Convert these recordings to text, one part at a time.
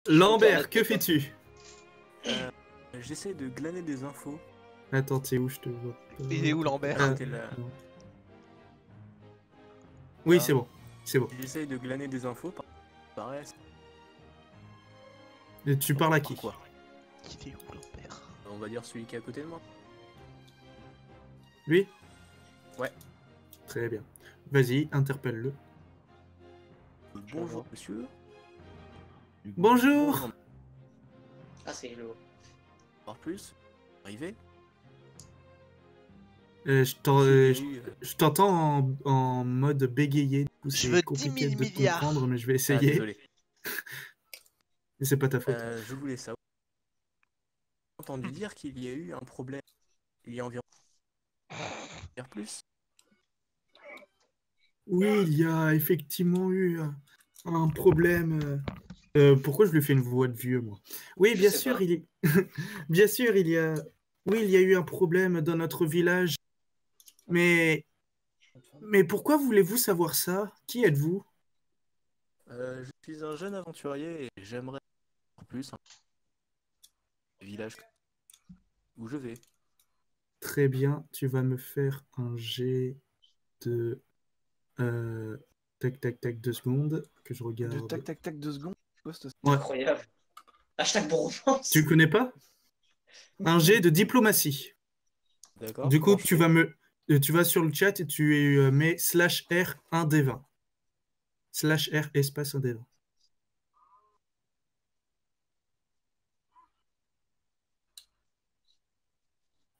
Lambert, que fais-tu? Euh, J'essaie de glaner des infos. Attends, t'es où? Je te vois pas. Il est où Lambert? Ah, C'était là. non. Oui, Là. c'est bon. C'est bon. J'essaye de glaner des infos. Pareil. Et tu parles à qui? Quoi? Il est où Lambert? On va dire celui qui est à côté de moi. Lui? Ouais. Très bien. Vas-y, interpelle-le. Bonjour monsieur. Bonjour! Ah, c'est le. Voir plus. Arrivé. Je t'entends en mode bégayé. Du coup, Je c'est veux 10 compliqué 000 de te milliards. comprendre, mais je vais Ah, essayer. désolé. Mais c'est pas ta faute. Je voulais savoir. J'ai entendu dire qu'il y a eu un problème. Il y a environ. Plus. Oui, il y a effectivement eu un problème. Pourquoi je lui fais une voix de vieux, moi? Oui, Je bien sais sûr, pas. il est. Bien sûr, il y a. Oui, il y a eu un problème dans notre village. Mais. Mais pourquoi voulez-vous savoir ça? Qui êtes-vous? Je suis un jeune aventurier et j'aimerais savoir plus un village où je vais. Très bien, tu vas me faire un jet de. euh, Tac, tac, tac, 2 secondes, que je De regarde. tac tac tac 2 secondes. Quoi, cette- Ouais. Incroyable. Hashtag bon romance. Tu le connais pas? Un jet de diplomatie. D'accord. Du coup, comment je fais tu vas sur le chat et tu mets /R 1D20. /R espace 1D20.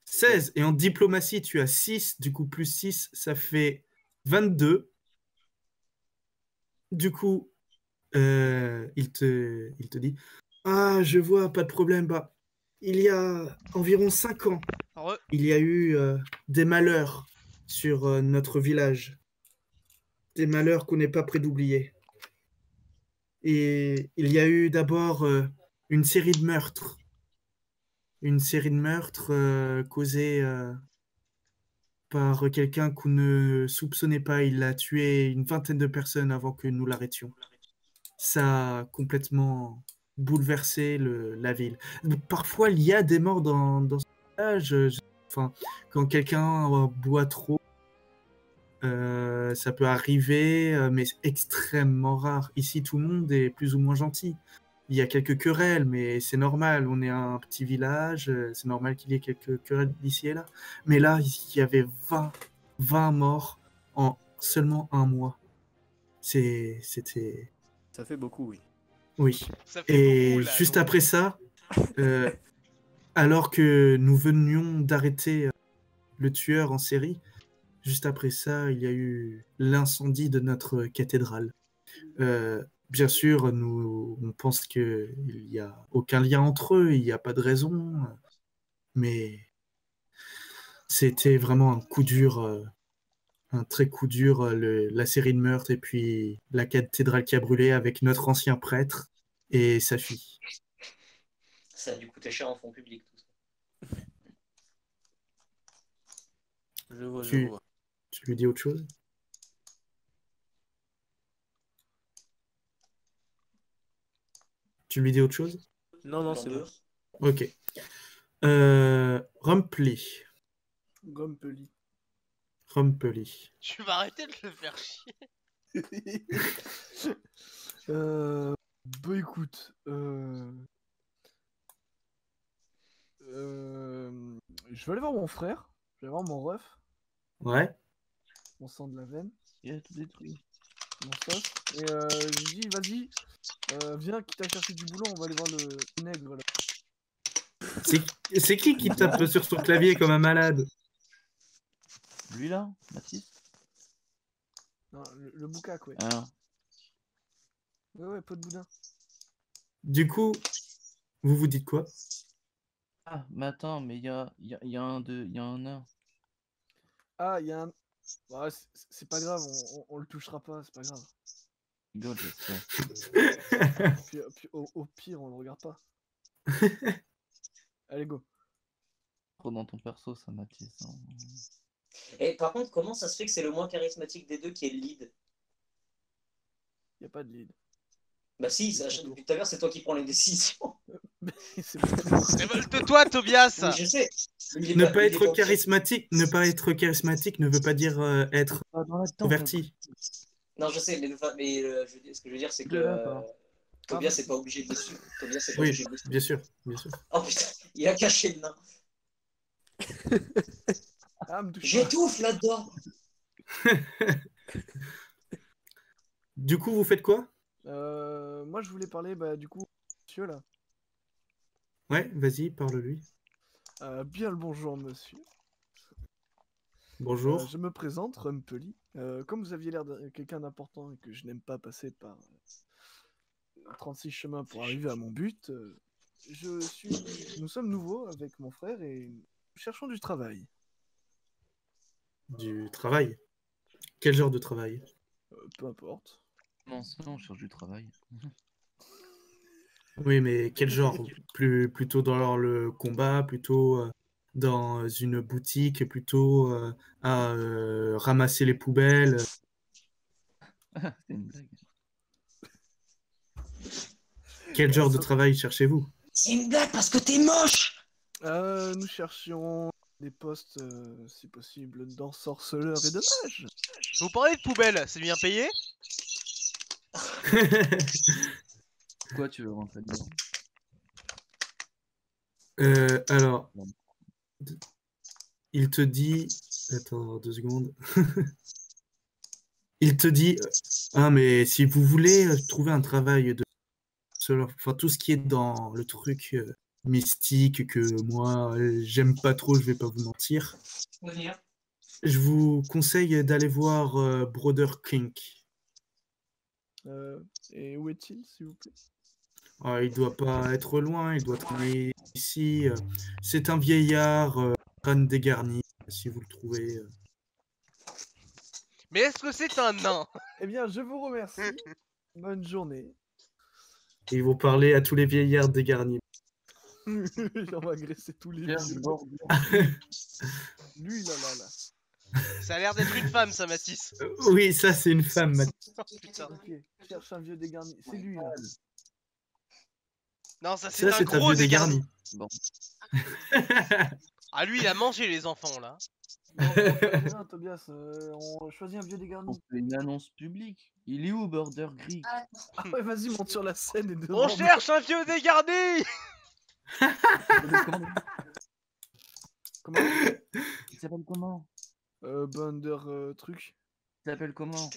16. Et en diplomatie, tu as 6. Du coup, plus 6, ça fait 22. Du coup, il te dit, ah, je vois, pas de problème. Bah, il y a environ 5 ans, Re. il y a eu des malheurs sur notre village. Des malheurs qu'on n'est pas prêt d'oublier. Et il y a eu d'abord une série de meurtres. Une série de meurtres causés par quelqu'un qu'on ne soupçonnait pas. Il a tué une vingtaine de personnes avant que nous l'arrêtions. Ça a complètement bouleversé la ville. Parfois, il y a des morts dans ce village. Enfin, quand quelqu'un boit trop, ça peut arriver, mais c'est extrêmement rare. Ici, tout le monde est plus ou moins gentil. Il y a quelques querelles, mais c'est normal. On est un petit village, c'est normal qu'il y ait quelques querelles d'ici et là. Mais là, il y avait 20 morts en seulement un mois. C'était... Ça fait beaucoup, oui. Oui. Ça fait Et beaucoup là. juste donc. après ça, euh, alors que nous venions d'arrêter le tueur en série, juste après ça, il y a eu l'incendie de notre cathédrale. Bien sûr, on pense qu'il n'y a aucun lien entre eux, il n'y a pas de raison, mais c'était vraiment un coup dur, un très coup dur, la série de meurtres et puis la cathédrale qui a brûlé avec notre ancien prêtre et sa fille. Ça a dû coûter cher en fonds publics, tout ça. Je vois, je Tu, vois. tu lui dis autre chose? Tu lui dis autre chose? Non, non, c'est bon. Lambert. Ok. Rumpli. Grumpely. Rumpeli. Tu vas arrêter de le faire chier. Bah écoute, je vais aller voir mon frère, je vais aller voir mon ref, Ouais. mon sang de la veine, Il a tout détruit. mon sauce, et je lui dis vas-y, viens quitte à chercher du boulot, on va aller voir le nègre là. C'est qui tape sur son clavier comme un malade? Lui là, Mathis. Non, le boucac, ouais. Ah, Ouais, pot de boudin. Du coup, vous vous dites quoi? ah, mais attends, mais il y a un nain. Ah, il y a un... Ouais, c'est pas grave, on le touchera pas, c'est pas grave. God, j'espère. Puis au pire, on le regarde pas. Allez, go. Trop dans ton perso, ça, Mathis. Hein. Et par contre, comment ça se fait que c'est le moins charismatique des deux qui est le lead? Y a pas de lead. Bah si, depuis tout à l'heure, c'est toi qui prends les décisions. C'est pas tout. Révolte-toi, Tobias. Oui, je sais. Il est Ne pas- pas il est être pas- charismatique, ne pas être charismatique ne veut pas dire être Pas dans la tente, converti. Non, je sais, mais ce que je veux dire, c'est que De là, quoi. Tobias, c'est pas obligé de le suivre. Tobias, c'est pas Oui, obligé de le suivre. bien sûr, bien sûr. Oh putain, il a caché le nain. Ah, me touche pas. J'étouffe là-dedans. Du coup, vous faites quoi? Moi, je voulais parler, bah, du coup, monsieur, là. Ouais, vas-y, parle-lui. Bien le bonjour, monsieur. Bonjour. Je me présente, Rumpeli. Comme vous aviez l'air de quelqu'un d'important et que je n'aime pas passer par 36 chemins pour arriver à mon but, nous sommes nouveaux avec mon frère et nous cherchons du travail. Du travail. Quel genre de travail? Peu importe. Non, sinon, on cherche du travail. Oui, mais quel genre? Plutôt dans le combat, plutôt dans une boutique, plutôt à ramasser les poubelles. C'est une blague. Quel genre de travail cherchez-vous? C'est une blague parce que t'es moche. Nous cherchions des postes, si possible, d'ensorceleurs et de mages. Vous parlez de poubelle, c'est bien payé? Quoi, tu veux rentrer dedans? Alors, il te dit... Attends, 2 secondes. Il te dit, ah, mais si vous voulez trouver un travail de... Enfin, tout ce qui est dans le truc mystique que moi, j'aime pas trop, je vais pas vous mentir. Je vous conseille d'aller voir Brother Kink. Et où est-il, s'il vous plaît? Ah, il doit pas être loin, il doit traîner ici. C'est un vieillard, crâne dégarni, si vous le trouvez. Mais est-ce que c'est un nain? Eh bien, je vous remercie. Bonne journée. Ils vont parler à tous les vieillards dégarnis. On va agresser tous les Pierre, vieux. bordel. Lui, là. Ça a l'air d'être une femme, ça, Mathis. Oui, ça c'est une femme. Oh, putain. Ok, cherche un vieux dégarni. C'est lui, là. Non, ça Ça c'est un c'est un gros vieux dégarni. Bon. Ah, lui, il a mangé les enfants, là. Non, Tobias, on choisit un vieux On dégarni. fait une annonce publique. Il est où, Border Greek? Ah ouais, vas-y, monte sur la scène et On demande. cherche un vieux dégarni. Comment? Il s'appelle comment? Bonder truc. Il s'appelle comment?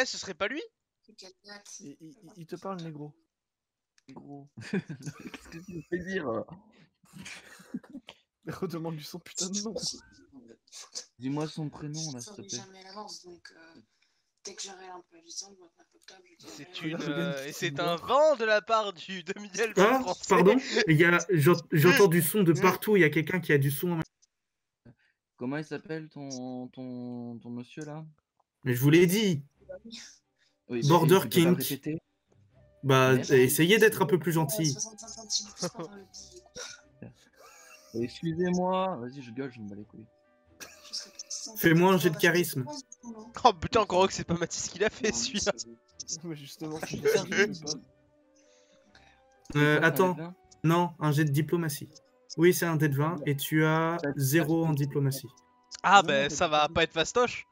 Eh, ce serait pas lui? Il te parle, négro. Gros. Qu'est-ce que tu me fais dire? Redemande-lui son putain de nom. Dis-moi son prénom, là, s'il te plaît. Dès que j'aurai un peu du temps, je vais un peu câble. C'est une, et c'est un vent de la part du demi-elfe Ah, français. pardon, il y a, j'entends du son de partout, il y a quelqu'un qui a du son. Comment il s'appelle ton monsieur, là? Mais je vous l'ai dit, Oui, Border tu peux pas le Kink. répéter? Bah, Merci. essayez d'être un peu plus gentil. 65 centimes plus pendant le billet. Excusez-moi, vas-y, je gueule, je me bats les couilles. Fais-moi un jet de charisme. Oh putain, encore que c'est pas Mathis qui l'a fait, celui-là. Ouais, justement, je sais pas. Attends, non, un jet de diplomatie. Oui, c'est un dé de 20 et tu as 0 en diplomatie. Ah bah ça va pas être fastoche.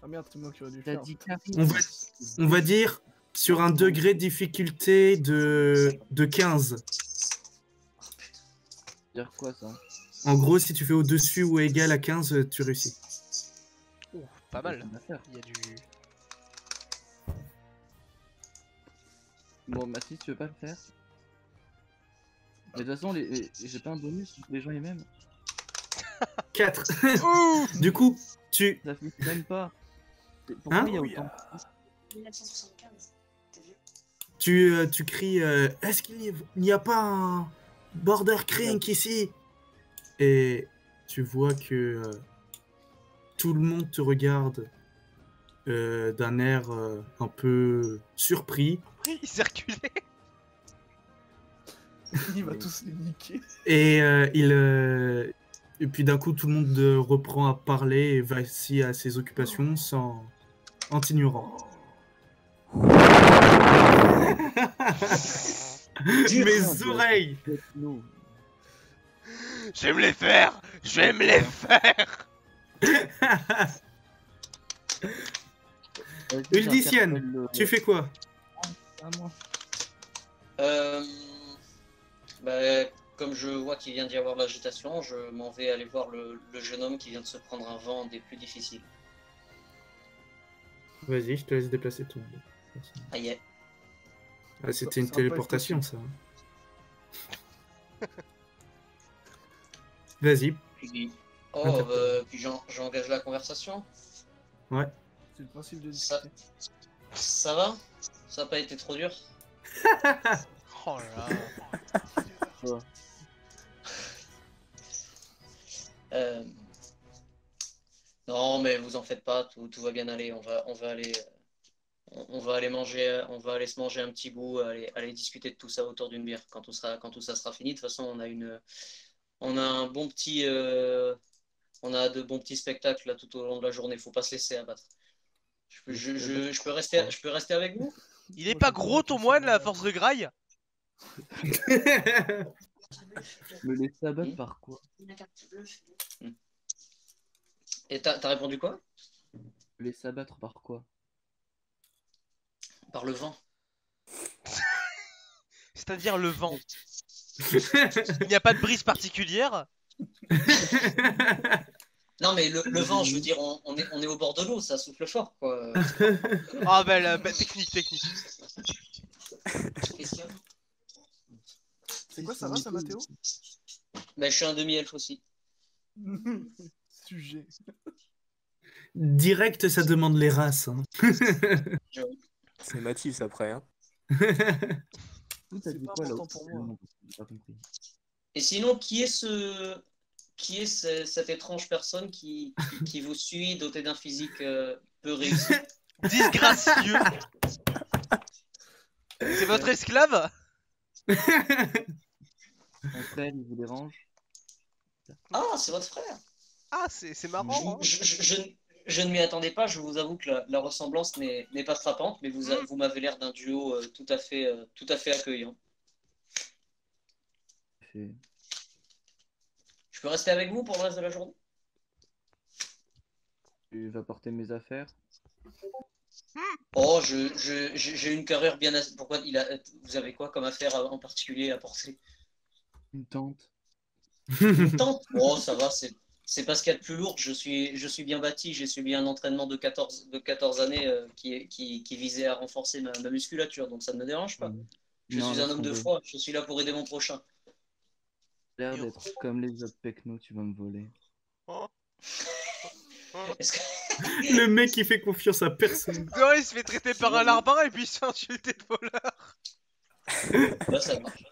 Ah merde, c'est moi qui aurais dû le T'as faire. dit On va dire sur un degré de difficulté de 15. dire quoi, ça? En gros, si tu fais au-dessus ou égal à 15, tu réussis. Ouh, pas mal. Une affaire. Il y a du... Bon, Mathis, tu veux pas le faire? Mais de toute façon, j'ai pas un bonus, les gens les mêmes. 4. Ouh. Du coup, tu... Ça fait même pas. Pourquoi Hein? il y a autant? 1975. T'as vu? Tu cries est-ce qu'il n'y a pas un Border Kink ici? Et tu vois que tout le monde te regarde d'un air un peu surpris. Il s'est reculé. Il va tous les niquer. Et, et puis d'un coup, tout le monde reprend à parler et va ici à ses occupations en t'ignorant. Mes oreilles. Nous. Je vais me les faire. Je vais me les faire. Uldicienne, tu fais quoi? À moi. Bah, comme je vois qu'il vient d'y avoir de l'agitation, je m'en vais aller voir le jeune homme qui vient de se prendre un vent des plus difficiles. Vas-y, je te laisse déplacer tout le monde. Ah yeah. Ah, c'était une Ça sera pas téléportation, ça. Vas-y. Oh, puis j'engage la conversation. Ouais. C'est le principe de Ça, discuter. ça va? Ça n'a pas été trop dur? Oh là. Non, mais vous en faites pas, tout va bien aller. On va aller, on va aller manger, on va aller se manger un petit bout, aller discuter de tout ça autour d'une bière quand tout ça sera fini. De toute façon, on a un bon petit, on a de bons petits spectacles là tout au long de la journée. Faut pas se laisser abattre. Je peux rester avec vous? Il est pas gros ton moine là, à force de graille? Me laisser abattre par quoi? Et t'as répondu quoi? Me laisser abattre par quoi? Par le vent. C'est-à-dire le vent. Il n'y a pas de brise particulière? Non mais le vent, je veux dire, on est au bord de l'eau, ça souffle fort quoi. Ah bah, technique. Question. C'est quoi, ça va, ça, Mathéo? Ben, je suis un demi-elfe aussi. Sujet. Direct, ça demande les races. Hein. C'est Mathis après. Hein. T'as dit pas quoi là? important pour moi. J'ai pas compris. Et sinon, qui est cette étrange personne qui vous suit, doté d'un physique peu réussi? Disgracieux. C'est votre esclave? Mon frère, il vous dérange? Ah, c'est votre frère. Ah, c'est marrant. Hein. Je ne m'y attendais pas, je vous avoue que la ressemblance n'est pas frappante, mais vous m'avez l'air d'un duo tout à fait accueillant. Je peux rester avec vous pour le reste de la journée? Tu vas porter mes affaires? Oh, j'ai une carrure bien... Pourquoi vous avez quoi comme affaire en particulier à porter? Une tente. Une tente? Oh, ça va, c'est pas ce qu'il y a de plus lourd. Je suis bien bâti, j'ai subi un entraînement de 14 années qui visait à renforcer ma musculature, donc ça ne me dérange pas. Je suis un homme de foi, je suis là pour aider mon prochain. L'air d'être comme les autres pecnos, tu vas me voler. Le mec qui fait confiance à personne. Non, il se fait traiter par un larbin et puis il se fait insulter de voleur. Là, ça marche.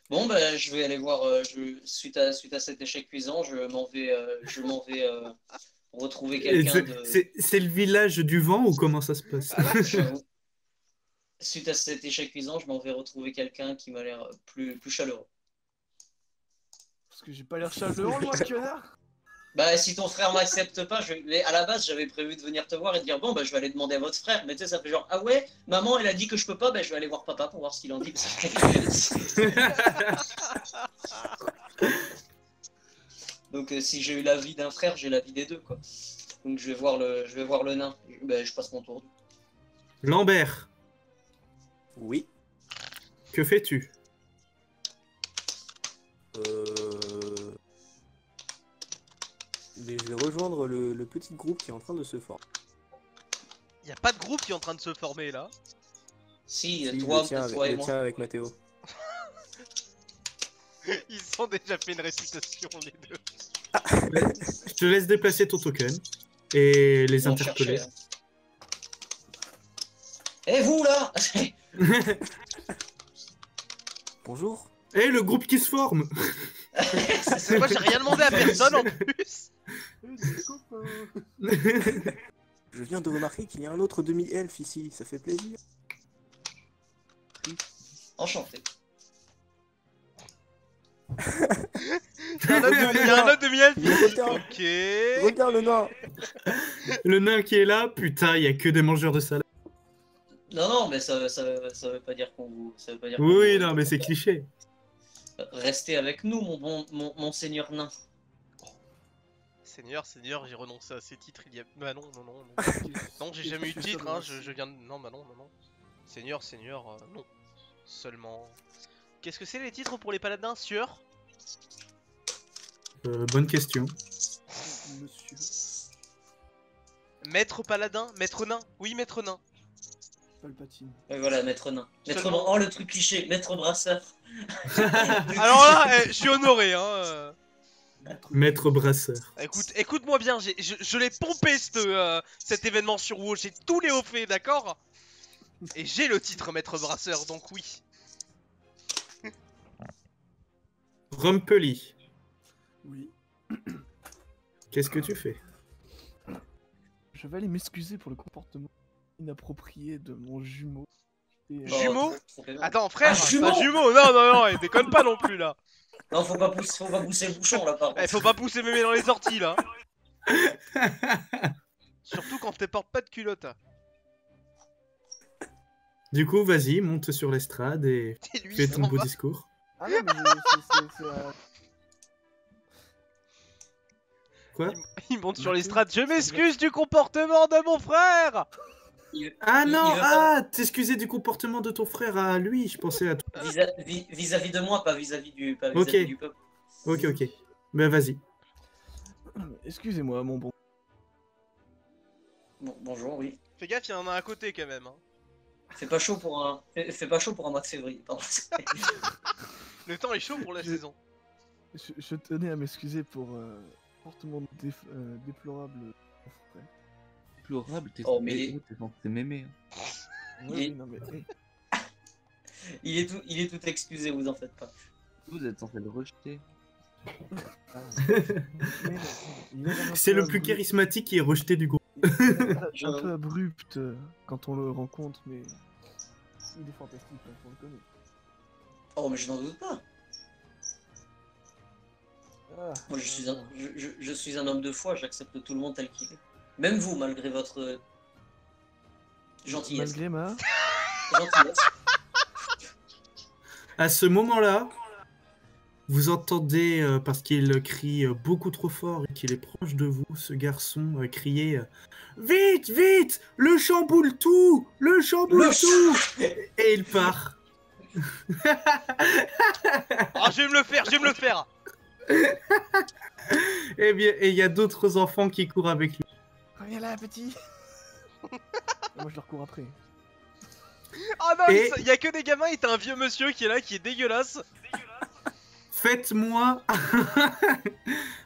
Bon, ben, je vais aller voir. Suite à cet échec cuisant, je m'en vais retrouver quelqu'un de. C'est le village du vent ou comment ça se passe? Suite à cet échec cuisant, je m'en vais retrouver quelqu'un qui m'a l'air plus chaleureux. Parce que j'ai pas l'air chaleureux, moi, connard. Bah, si ton frère m'accepte pas, mais à la base, j'avais prévu de venir te voir et de dire bon, bah, je vais aller demander à votre frère. Mais tu sais, ça fait genre ah ouais, maman, elle a dit que je peux pas, bah, je vais aller voir papa pour voir ce qu'il en dit. Donc, si j'ai eu l'avis d'un frère, j'ai l'avis des deux, quoi. Donc, je vais voir le nain. Bah, je passe mon tour. Lambert, Oui. que fais-tu? Mais je vais rejoindre le petit groupe qui est en train de se former. Y a pas de groupe qui est en train de se former là. Si, Si, toi et le moi. tien avec Mathéo. Ils ont déjà fait une récitation les deux. Je te laisse déplacer ton token et les Ils vont interpeller. chercher, hein. Et vous là? Bonjour. Eh, le groupe qui se forme. C'est moi, j'ai rien demandé à personne en plus. Je viens de remarquer qu'il y a un autre demi-elfe ici, ça fait plaisir. Enchanté. Il y a un autre demi-elfe. Regarde, Ok. regarde le nain. Le nain qui est là, putain, il y a que des mangeurs de salade. Non, non, mais ça veut pas dire qu'on vous. Ça veut pas dire qu'on Oui, vous non, mais c'est cliché. Restez avec nous, mon seigneur nain. Seigneur, Seigneur, j'ai renoncé à ces titres il y a... Bah non, non, non. Non, non j'ai jamais eu de titre, hein, je viens de... Non, bah non, non, non. Seigneur, Seigneur, non. Seulement... Qu'est-ce que c'est les titres pour les paladins, sieur? Bonne question. Monsieur. Maître paladin? Maître nain? Oui, maître nain. Palpatine. Et voilà, maître nain. Maître Seulement- nain. Oh, le truc cliché, maître brasseur. Alors là, je suis honoré, hein. Maître brasseur. Écoute-moi bien, je l'ai pompé cet événement sur WoW, j'ai tous les hauts faits, d'accord? Et j'ai le titre maître brasseur, donc oui. Rumpeli, Oui. qu'est-ce que tu fais? Je vais aller m'excuser pour le comportement inapproprié de mon jumeau. Et, Jumeau? Trop bien. Attends, frère, Ah, c'est jumeau un jumeau, non, non, non, il déconne pas non plus là. Non, faut pas pousser le bouchon là, par contre. Eh, faut pas pousser mémé dans les orties là. Surtout quand t'es portes pas de culotte. Du coup, vas-y, monte sur l'estrade et Et lui, fais il ton s'en beau va. discours. Ah non, mais c'est Quoi? Il monte sur l'estrade, je m'excuse du comportement de mon frère. Ah Il non, veut pas- t'excuser du comportement de ton frère à lui, je pensais à toi. Vis-à-vis de moi, pas vis-à-vis du Ok. peuple. Ok, ok. Ben vas-y. Excusez-moi, mon bon. Bon, bonjour, oui. Fais gaffe, il y en a un à côté quand même. Hein. Fais pas chaud pour un mois de février, pardon. Le temps est chaud pour la saison. Je tenais à m'excuser pour comportement déplorable de mon frère. Déplorable, t'es Oh, mais censé m'aimer. Ouais, Il- oui, non, mais... il est tout excusé, vous en faites pas. Vous êtes censé le rejeter. mais il est un C'est peu le plus abrupt- charismatique qui est rejeté du groupe. un peu abrupt quand on le rencontre, mais il est fantastique quand on le connaît. Oh, mais je n'en doute pas. Ah, Moi, je suis un homme de foi, j'accepte tout le monde tel qu'il est. Même vous, malgré votre gentillesse. malgré ma... Gentillesse. À ce moment-là, vous entendez, parce qu'il crie beaucoup trop fort et qu'il est proche de vous, ce garçon crier Vite, vite, le chamboule tout, le chamboule tout. Et il part. Ah, je vais me le faire, je vais me le faire. Et bien, et il y a d'autres enfants qui courent avec lui. Reviens là, petit. Moi, je leur cours après. Ah non, Et- il y a que des gamins et t'as un vieux monsieur qui est là, qui est dégueulasse. Faites-moi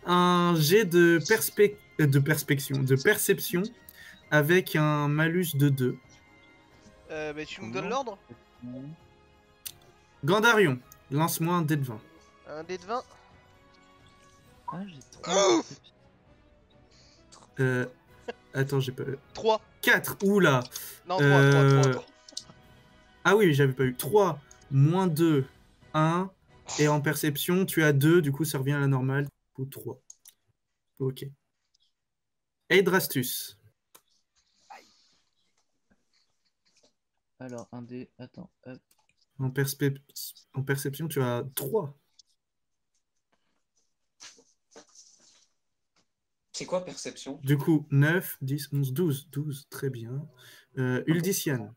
un jet de perception avec un malus de 2. Mais tu me donnes l'ordre? Gandarion, lance-moi un dé de 20. Un dé de 20. Ah, j'ai trop. Attends, j'ai pas... 3. 4, oula. Non, 3. Ah oui, j'avais pas eu. 3, moins 2, 1. Et en perception, tu as 2, du coup ça revient à la normale. Du coup 3. Ok. Eidrastus. Alors, un dé. Attends, hop. En perception, tu as 3. C'est quoi perception? Du coup, 9, 10, 11, 12. 12, très bien. Uldician.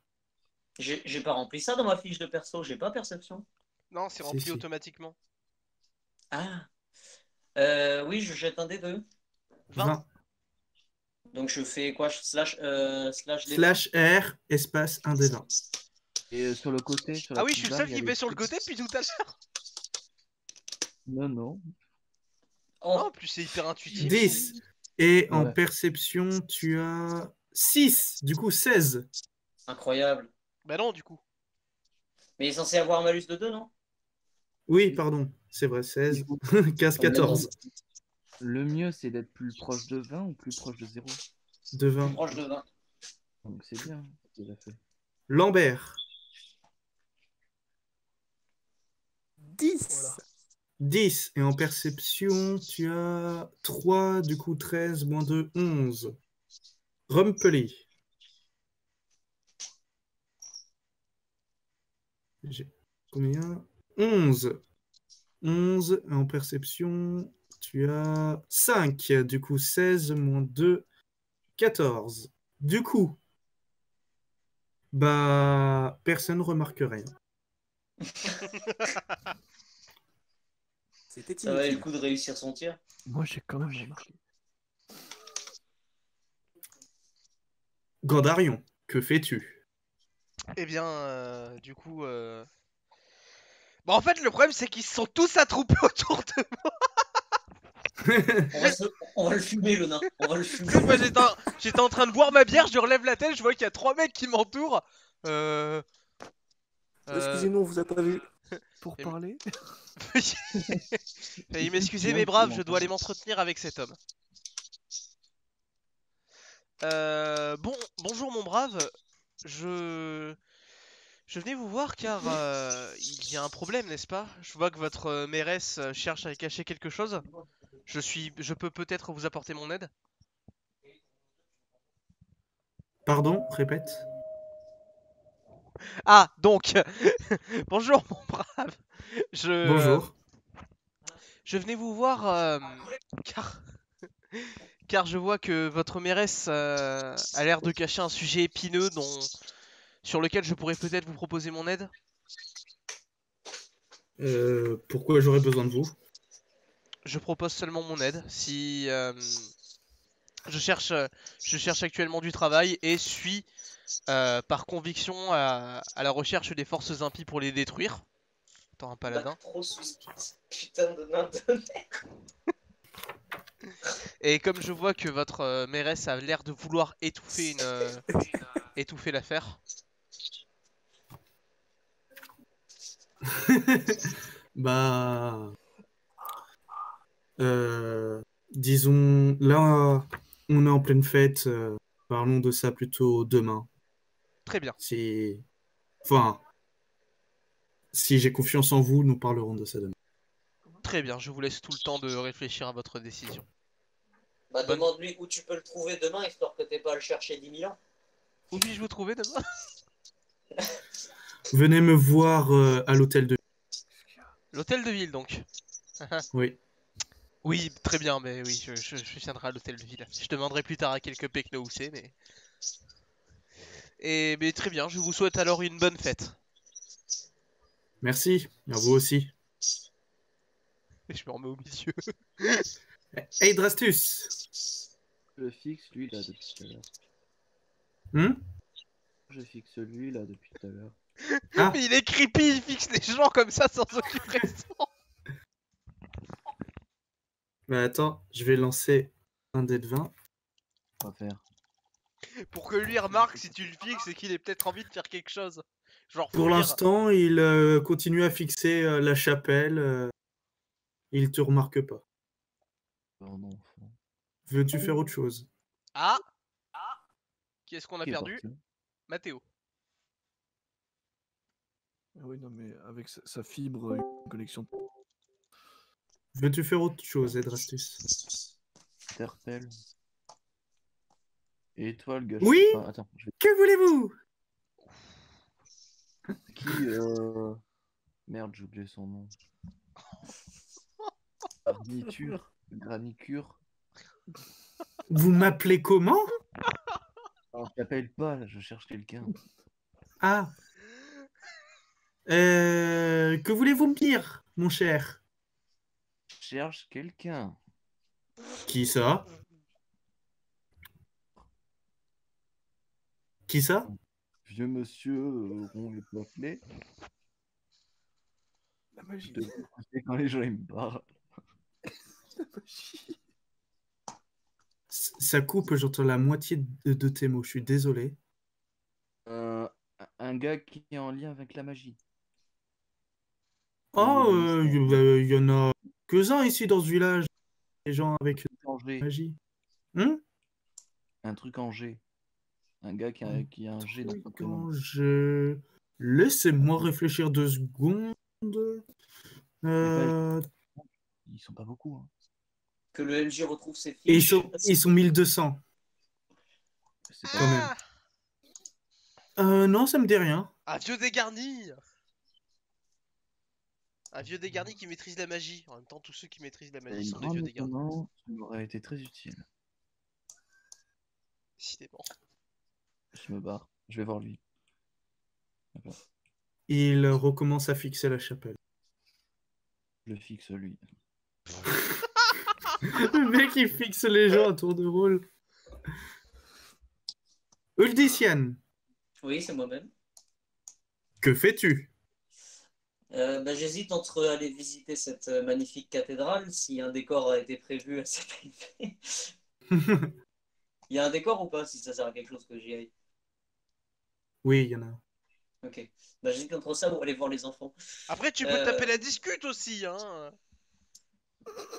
J'ai pas rempli ça dans ma fiche de perso, j'ai pas perception. Non, c'est Si, rempli si. automatiquement. Ah. Oui, je jette un des deux. 20. Donc je fais quoi? Slash des Slash R, espace 1 des 20. Et sur le côté. Sur Ah la oui, je suis le petite seul barre, il y a qui les fait sur le trucs. côté depuis tout à l'heure. Non, non. Oh, Non, en plus c'est hyper intuitif. 10. Et en Ouais. perception, tu as 6. Du coup, 16. incroyable. Bah non, du coup. Mais il est censé avoir un malus de 2, non? Oui, pardon. C'est vrai, 16. 15, 14. Le mieux, c'est d'être plus proche de 20 ou plus proche de 0. De 20. Proche de 20. Donc c'est bien, déjà fait. Lambert. 10. 10. Et en perception, tu as 3. Du coup, 13, moins 2, 11. Rumpeli. J'ai combien? 11. 11 en perception. Tu as 5. Du coup, 16 moins 2, 14. Du coup, bah, personne ne remarque rien. C'était Ça valait le inutile. coup de réussir son tir. Moi, j'ai quand même remarqué. Gandarion, que fais-tu? Eh bien, du coup... Bah en fait, le problème, c'est qu'ils se sont tous attroupés autour de On va le fumer, le nain. On va le fumer. moi. J'étais en train de boire ma bière, je relève la tête, je vois qu'il y a 3 mecs qui m'entourent. Euh... Excusez-nous, on vous a pas vu. Pour Et- parler, Veuillez m'excuser, mes braves, je dois aller m'entretenir avec cet homme. Bonjour, mon brave. Je... Je venais vous voir car il y a un problème, n'est-ce pas? Je vois que votre mairesse cherche à cacher quelque chose. Je peux peut-être vous apporter mon aide? Pardon, répète. Ah, donc, bonjour mon brave. Je, Bonjour. je venais vous voir car, car je vois que votre mairesse a l'air de cacher un sujet épineux sur lequel je pourrais peut-être vous proposer mon aide. Pourquoi j'aurais besoin de vous? Je propose seulement mon aide. Si je cherche actuellement du travail et suis par conviction à la recherche des forces impies pour les détruire. Attends, un paladin. Trop suspect. Putain de nain de merde. Et comme je vois que votre mairesse a l'air de vouloir étouffer l'affaire. Bah, disons, là, on est en pleine fête. Parlons de ça plutôt demain. Très bien. Enfin, si j'ai confiance en vous, nous parlerons de ça demain. Très bien, je vous laisse tout le temps de réfléchir à votre décision. Bah, Bonne- demande-lui où tu peux le trouver demain, histoire que t'aies pas à le chercher 10 000 ans. Où puis-je vous trouver demain? Venez me voir à l'hôtel de... L'hôtel de ville donc. Oui. Oui, très bien, mais oui, je viendrai à l'hôtel de ville. Je demanderai plus tard à quelques pecnos où c'est, mais... Mais très bien, je vous souhaite alors une bonne fête. Merci. À vous aussi. Et je me remets au milieu. Hey, Drastus. Je fixe lui là depuis tout à l'heure. Hmm. Je fixe lui là depuis tout à l'heure. Ah, Mais il est creepy, il fixe les gens comme ça sans aucune raison. bah attends, je vais lancer un dé de 20. On va faire. Pour que lui remarque si tu le fixes et qu'il ait peut-être envie de faire quelque chose. Genre Pour fuir. l'instant, il continue à fixer la chapelle. Il te remarque pas. Oh non, enfant. Veux-tu faire autre chose? Ah, qui est-ce qu'on a Qui est perdu? parti Mathéo. ah oui, non, mais avec sa fibre, une connexion. Veux-tu faire autre chose, Edrastus? Interpelle. Et étoile gâche. Oui. Enfin, attends, je vais... Que voulez-vous? Qui Merde, j'ai oublié son nom. Garniture. Granicure. Vous m'appelez comment? Alors, je t'appelle pas, là, je cherche quelqu'un. Ah. Que voulez-vous me dire, mon cher? Je cherche quelqu'un. Qui ça? Qui ça? Vieux monsieur rond et poitelé. La magie. Je sais quand les gens ils me parlent. La magie. Ça coupe, j'entends la moitié de tes mots, je suis désolé. Un gars qui est en lien avec la magie. Oh, Oui, il y en a quelques-uns ici dans ce village, des gens avec en G. magie. Un truc en G. Un gars qui a un G dans son prénom. Laissez-moi réfléchir 2 secondes. Ils sont pas beaucoup. Hein. Que le LG retrouve ses Et fiches. ils sont 1200. C'est pas Quand même. Non, ça me dit rien. Ah, Dieu dégarni. Un vieux dégarni qui maîtrise la magie. En même temps, tous ceux qui maîtrisent la Et magie sont des vieux dégarnis. maintenant, ça m'aurait été très utile. Décidément. Je me barre. Je vais voir lui. D'accord. Il recommence à fixer la chapelle. Je le fixe lui. Le mec, il fixe les gens à tour de rôle. Uldician, Oui, c'est moi-même. que fais-tu? J'hésite entre aller visiter cette magnifique cathédrale, si un décor a été prévu à cet effet. Il y a un décor ou pas, si ça sert à quelque chose que j'y aille? Oui, il y en a. Ok. J'hésite entre ça ou aller voir les enfants. Après, tu peux te taper la discute aussi, hein.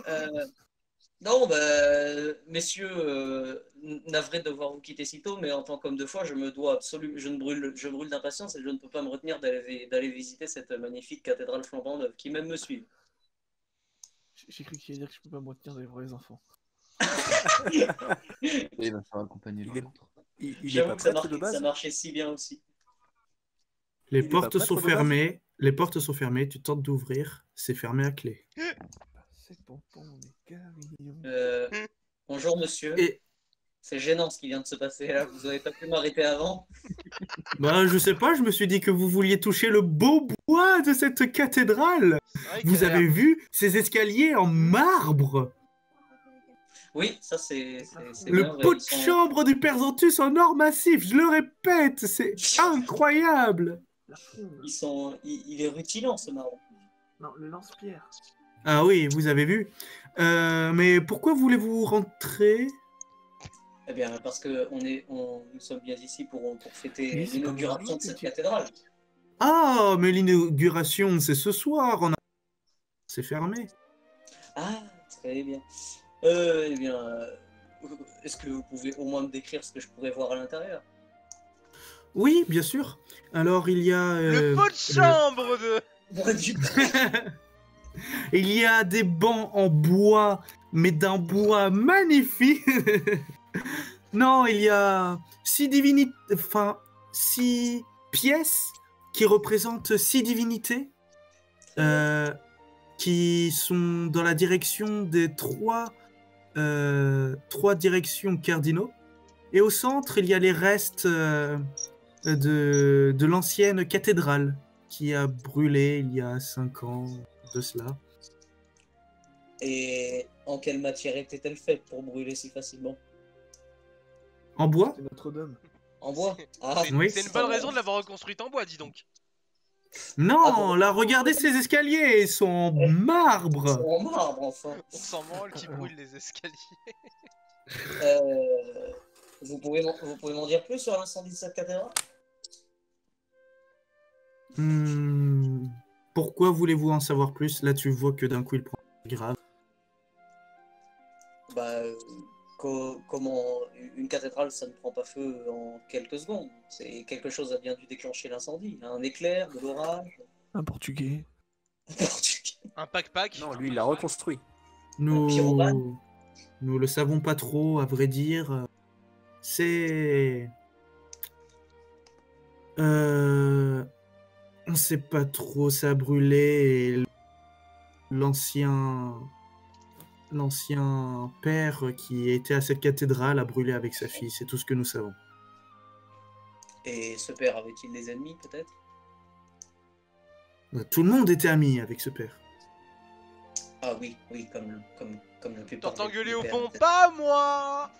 Euh, Non, messieurs, navré de devoir vous quitter si tôt, mais en tant qu'homme de foi, je me dois absolument, je brûle d'impatience et je ne peux pas me retenir d'aller visiter cette magnifique cathédrale flambant neuve qui même me suit. J'ai cru qu'il allait dire que je peux pas me retenir d'aller voir les enfants. Et il va faire accompagner Il est- l'autre. Il est J'avoue pas que ça prêtre de base. marchait si bien aussi. Les Il est portes pas sont prêtre de base fermées. Les portes sont fermées. Tu tentes d'ouvrir. C'est fermé à clé. C'est pompon, les carillons. Bonjour monsieur. Et C'est gênant ce qui vient de se passer là. Vous n'avez pas pu m'arrêter avant. bah, je sais pas. Je me suis dit que vous vouliez toucher le beau bois de cette cathédrale. C'est vrai Vous qu'elle a avez l'air- vu ces escaliers en marbre. Oui, ça c'est Le bien vrai. pot de chambre du Père Zentus en or massif. Je le répète, c'est incroyable. La fronde. Il est rutilant ce marron. Non, le lance-pierre. Ah oui, vous avez vu. Mais pourquoi voulez-vous rentrer? Eh bien, parce que nous sommes bien ici pour fêter Oui, c'est l'inauguration pas de cette grave, cathédrale. Ah, mais l'inauguration, c'est ce soir. C'est fermé. Ah, très bien. Eh bien, est-ce que vous pouvez au moins me décrire ce que je pourrais voir à l'intérieur? Oui, bien sûr. Alors, il y a... Le pot de chambre de... Moi, du coup, il y a des bancs en bois, mais d'un bois magnifique. Non, il y a 6 pièces qui représentent 6 divinités qui sont dans la direction des trois directions cardinaux. Et au centre, il y a les restes de l'ancienne cathédrale qui a brûlé il y a 5 ans de cela. et en quelle matière était-elle faite pour brûler si facilement? En bois? C'est Notre-Dame. En bois? Ah, Oui. C'est une bonne raison de l'avoir reconstruite en bois, dis donc. Non, Ah bon. là, regardez ces escaliers, ils sont en C'est marbre. en marbre, enfin. On s'en branle qui brûle les escaliers. Vous pouvez m'en dire plus sur l'incendie de cette cathédrale? Pourquoi voulez-vous en savoir plus? Là, tu vois que d'un coup, il prend grave. Comment une cathédrale, ça ne prend pas feu en quelques secondes. C'est quelque chose a bien dû déclencher l'incendie. Un éclair, de l'orage. Un portugais. Un pack-pack. Non, lui, il l'a reconstruit. pyromane. Nous le savons pas trop, à vrai dire. C'est... On sait pas trop, ça a brûlé et l'ancien père qui était à cette cathédrale a brûlé avec sa fille, c'est tout ce que nous savons. Et ce père avait-il des ennemis, peut-être? Tout le monde était ami avec ce père. Ah oui, comme la plupart T'entends des gueuler au pères, fond, peut-être. pas moi.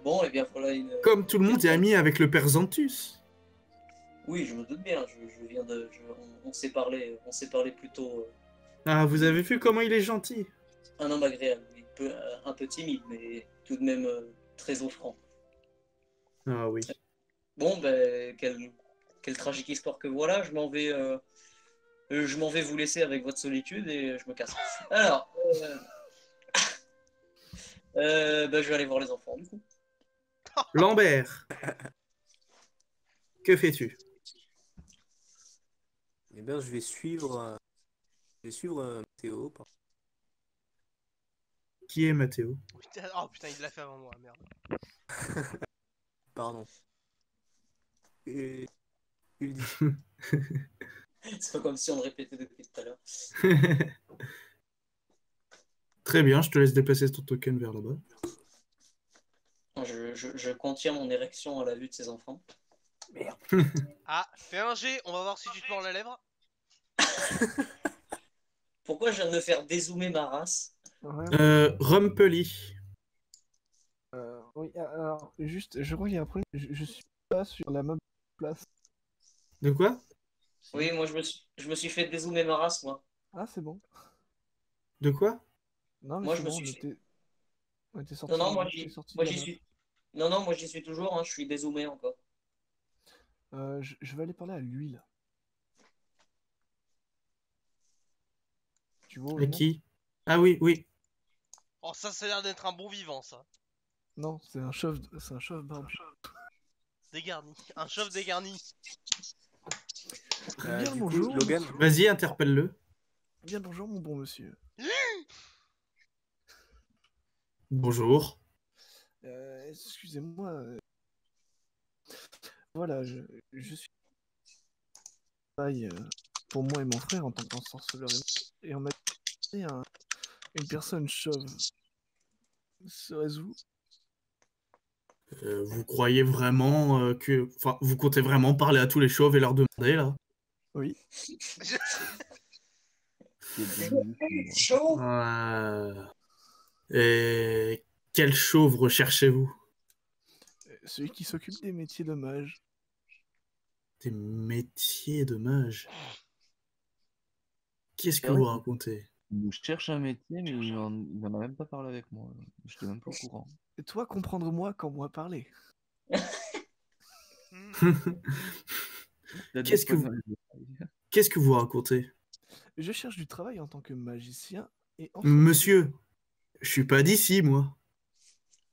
Bon, et bien voilà une... Comme tout le monde est ami avec le père Zentus. Oui, je me doute bien, on s'est parlé plus tôt. Ah, vous avez vu comment il est gentil. Un homme agréable, oui, un peu timide, mais tout de même très offrant. Ah oui. Bon, quelle tragique histoire que voilà, je m'en vais vous laisser avec votre solitude et je me casse. Alors, je vais aller voir les enfants, du coup. Lambert, que fais-tu? Eh bien, je vais suivre Théo. Qui est Mathéo? Putain, oh putain, il l'a fait avant moi, merde. Pardon. Et il dit C'est pas comme si on le répétait depuis tout à l'heure. Très bien, je te laisse déplacer ton token vers là-bas. Je contiens mon érection à la vue de ces enfants. Ah, fais un G, on va voir si tu te mords la lèvre. Pourquoi je viens de me faire dézoomer ma race? Ouais, Rumpeli. oui, alors, juste, je crois qu'il y a un problème. Je suis pas sur la même place. De quoi? Oui, moi je me suis fait dézoomer ma race, moi. Ah, c'est bon. De quoi? Non, mais Moi, c'est je me bon, suis- on était sorti. Non, non, j'étais sorti moi de la j'y map. suis. Non, non, moi j'y suis toujours, hein, je suis dézoomé encore. Je vais aller parler à lui, là. Tu vois où À je monte? qui? Ah oui, oui. Oh, ça a l'air d'être un bon vivant, ça. Non, c'est un chauve barbu. Dégarni. Un chauve dégarni. Bien le Du coup, bonjour. Logan, Vas-y, interpelle-le. Bien le bonjour, mon bon monsieur. Bonjour. Excusez-moi. Voilà, je suis travail pour moi et mon frère en tant qu'ensorceleur. Et on m'a dit une personne chauve. Serais-vous? Vous croyez vraiment que... Enfin, vous comptez vraiment parler à tous les chauves et leur demander, là? Oui. Chaud. Et quel chauve recherchez-vous? Celui qui s'occupe des métiers de mage. Des métiers de mage. Qu'est-ce que C'est vrai vous que- racontez? Je cherche un métier, mais il en a même pas parlé avec moi. Je n'étais même pas au courant. Et toi, comprendre-moi quand moi parler. Qu'est-ce que vous racontez? Je cherche du travail en tant que magicien et enfin. Monsieur, je suis pas d'ici, moi.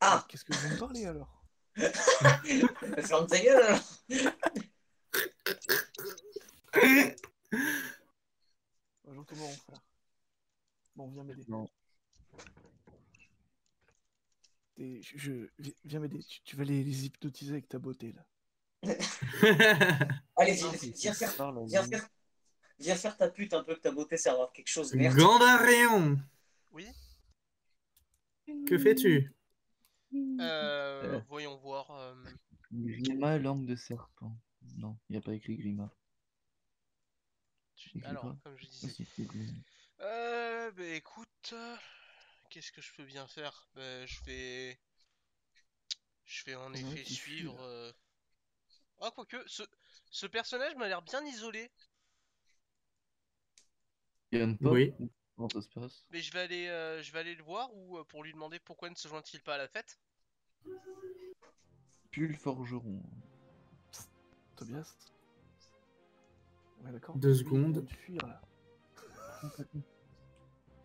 Ah. Qu'est-ce que vous me parlez alors? Ferme ta gueule alors. Bonjour, comment on fait? Bon, viens m'aider. Non. Viens m'aider. Tu vas les hypnotiser avec ta beauté là. Allez, Non, viens faire ta pute un peu que ta beauté sert à quelque chose, merde. Gandarion, Oui. que fais-tu? Voyons voir. Grima, langue de serpent. Non, il n'y a pas écrit Grima. Écrit Alors, quoi? comme je Ah, disais. c'est écrit Grima. Bah écoute, qu'est-ce que je peux bien faire? Bah, je vais en Il y en a un effet qui fuit, suivre. là. Ah, quoique, ce personnage m'a l'air bien isolé. Il y a une pop? Oui. Comment ça se passe? Mais je vais aller le voir ou pour lui demander pourquoi ne se joint-il pas à la fête? Puis le forgeron. Tobias. Ouais, d'accord. 2 Lui, secondes. il vient de fuir là.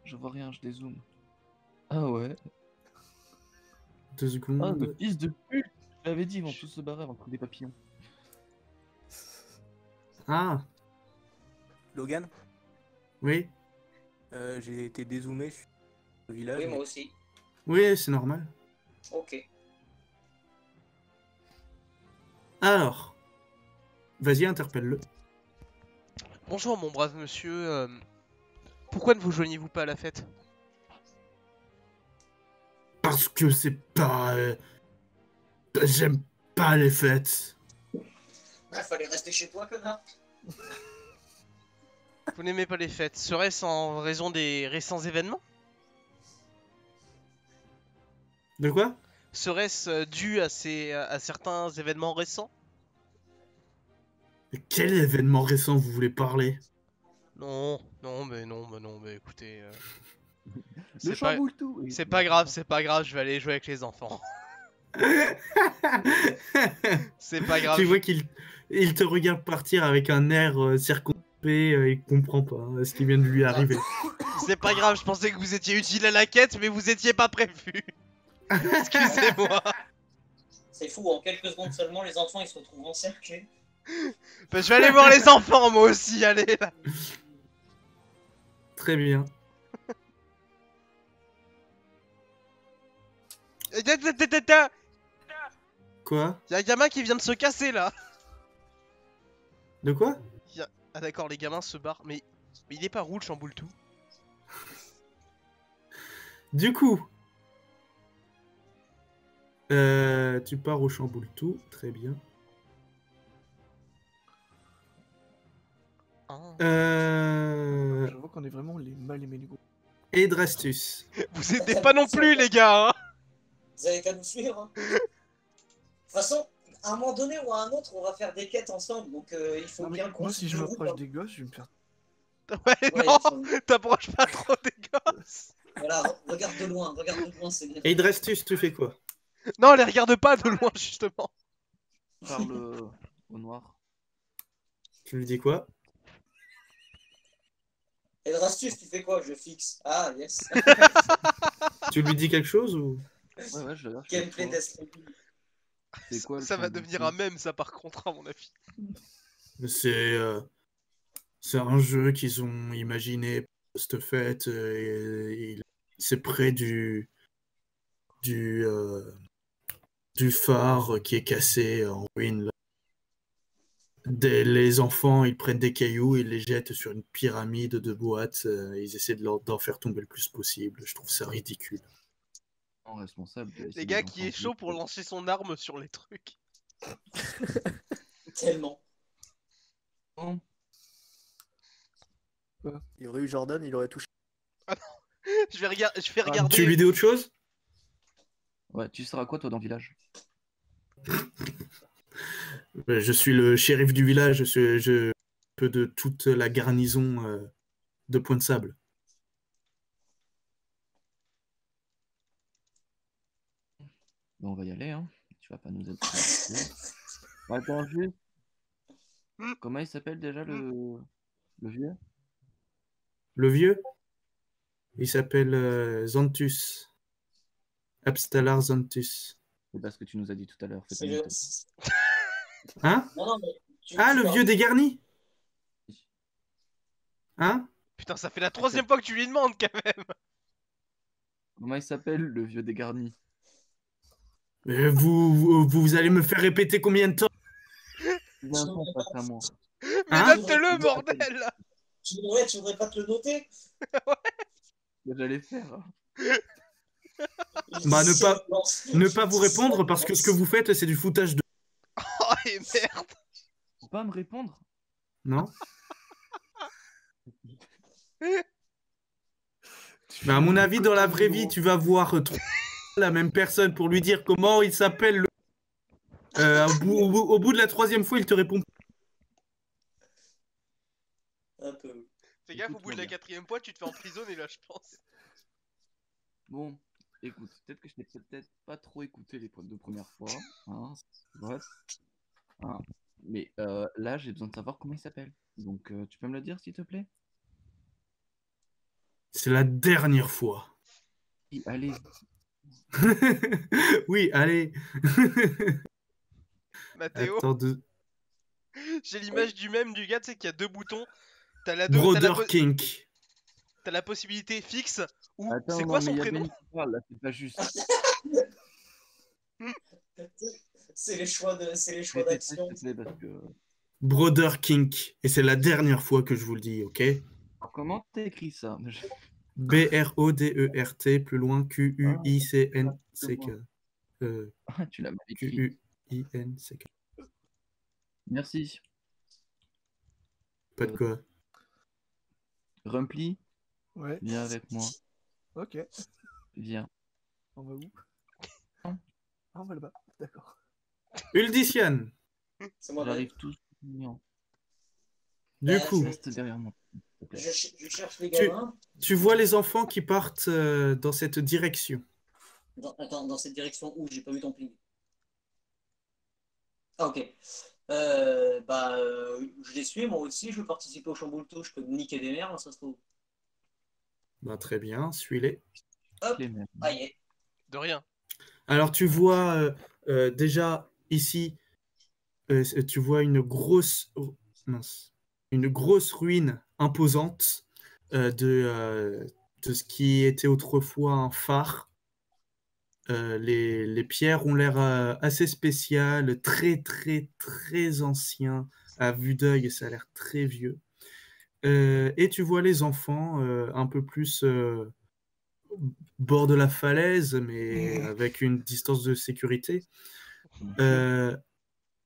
Je vois rien, je dézoome. Ah ouais. 2 Ah, secondes. le fils de pute! Je l'avais dit, ils vont tous se barrer avant de trouver des papillons. Ah, Logan, oui. j'ai été dézoomé sur le village. Oui, mais- moi aussi. Oui, c'est normal. Ok. Alors, vas-y, interpelle-le. Bonjour mon brave monsieur, pourquoi ne vous joignez-vous pas à la fête? Parce que c'est pas... J'aime pas les fêtes. Fallait rester chez toi, connard. Vous n'aimez pas les fêtes, serait-ce en raison des récents événements? De quoi? Serait-ce dû à certains événements récents? De quel événement récent vous voulez parler? Non, mais écoutez... Le c'est chamboule tout! pas grave, je vais aller jouer avec les enfants. C'est pas grave. Tu vois qu'il te regarde partir avec un air circonspect, il comprend pas ce qui vient de lui arriver. C'est pas grave, je pensais que vous étiez utile à la quête, mais vous étiez pas prévu. Excusez-moi. C'est fou, en quelques secondes seulement, les enfants ils se retrouvent encerclés. Bah, je vais aller voir les enfants moi aussi, allez là. Très bien. Y'a Quoi? un gamin qui vient de se casser là. De quoi? Ah d'accord, les gamins se barrent, mais il est pas roux le chamboule-tout. Du coup, tu pars au chamboule-tout, très bien. Ah. Je vois qu'on est vraiment les mal aimés du groupe. Et Drastus. Vous aidez pas non plus les gars hein. Vous avez qu'à nous suivre. Hein. De toute façon, à un moment donné ou à un autre, on va faire des quêtes ensemble, donc il faut Non, mais bien qu'on moi, si je se m'approche regroupe. des gosses, je vais me faire. Ouais, Ouais, non, faut- t'approches pas trop des gosses. Voilà, regarde de loin, c'est bien. Et Drastus, tu fais quoi? Non, les regarde pas de loin justement. Parle au noir. Tu lui dis quoi? Et Drastus, tu fais quoi? Je fixe. Ah, yes. Tu lui dis quelque chose ou? Ouais, je regarde. Gameplay d'Astropie. C'est quoi le Ça va chamboule-tout devenir un mème ça par contre à mon avis. C'est un jeu qu'ils ont imaginé pour cette fête. C'est près du, euh, du phare qui est cassé en ruine. Là. Les enfants, ils prennent des cailloux, ils les jettent sur une pyramide de boîtes. Ils essaient d'en faire tomber le plus possible. Je trouve ça ridicule. Responsable de laisser Les des gars qui enfants est chaud pour jouer. lancer son arme sur les trucs. Tellement. Non. Il y aurait eu Jordan, il aurait touché. Je vais regarder. Tu lui dis autre chose? Ouais, tu seras quoi toi dans le village? Je suis le shérif du village. Je peu de toute la garnison de Pointe-Sable. Bon, on va y aller, hein. Tu vas pas nous aider. Attends, juste. Comment il s'appelle déjà le vieux? Le vieux, il s'appelle Xanthus. Abstalar Xanthus. C'est parce que tu nous as dit tout à l'heure. Fais pas C'est le... mytho. Hein? Non, mais Ah, tu le parles- vieux dégarni? Hein? Putain, ça fait la 3e fois que tu lui demandes quand même. Comment il s'appelle le vieux dégarni? Mais vous allez me faire répéter combien de temps? Vincent, passe à moi. Mais Hein? note-le bordel. tu voudrais pas te le noter? J'allais faire. Bah, C'est- ne pas vous répondre parce que ce que vous faites, c'est du foutage de... Oh et merde. Faut pas me répondre? Non? Mais à mon avis, dans la vraie vie, tu vas voir la même personne pour lui dire comment il s'appelle. Au bout de la 3e fois, il te répond. Un peu. Fais gaffe, au bout de la Écoute-moi 4e fois, tu te fais emprisonner là, je pense. Bon, écoute, peut-être que je n'ai peut-être pas trop écouté les deux premières fois. Hein, bref. Hein, mais là, j'ai besoin de savoir comment il s'appelle. Donc, tu peux me le dire, s'il te plaît? C'est la dernière fois. Oui, allez. Oui, allez. Mathéo, Attends, j'ai l'image du même du gars, tu sais qu'il y a 2 boutons. T'as la, Brother Kink. t'as la possibilité fixe ou Attends, c'est quoi non, son mais y a prénom? Ben qui parle, là, c'est pas juste. C'est les choix Répète, d'action. s'il te plaît, parce que... Brother Kink. Et c'est la dernière fois que je vous le dis, ok? Alors, comment t'écris ça? B-R-O-D-E-R-T, plus loin, Q-U-I-C-N-C-K. Ah, tu l'as mal écrit. Q-U-I-N-C-K. Merci. Pas de quoi. Rumpli, Ouais, viens avec moi. ok. Viens. On va où? Ah, on va là-bas. D'accord. Uldician. C'est moi. J'arrive tous. Mignon. Du coup, Reste derrière moi. s'il te plaît. Je cherche les gamins. tu vois les enfants qui partent dans cette direction. Attends, dans cette direction où j'ai pas vu ton ping. Ah, ok. Je les suis, moi aussi. Je veux participer au chamboule-tout. Je peux me niquer des mères, ça se trouve. Bah, très bien, suis-les. Hop. Les mêmes. Ah, yeah. De rien. Alors, tu vois déjà ici, tu vois une grosse ruine imposante de ce qui était autrefois un phare. Les pierres ont l'air assez spéciales, très très très anciens. À vue d'œil, ça a l'air très vieux. Et tu vois les enfants un peu plus bord de la falaise, mais avec une distance de sécurité,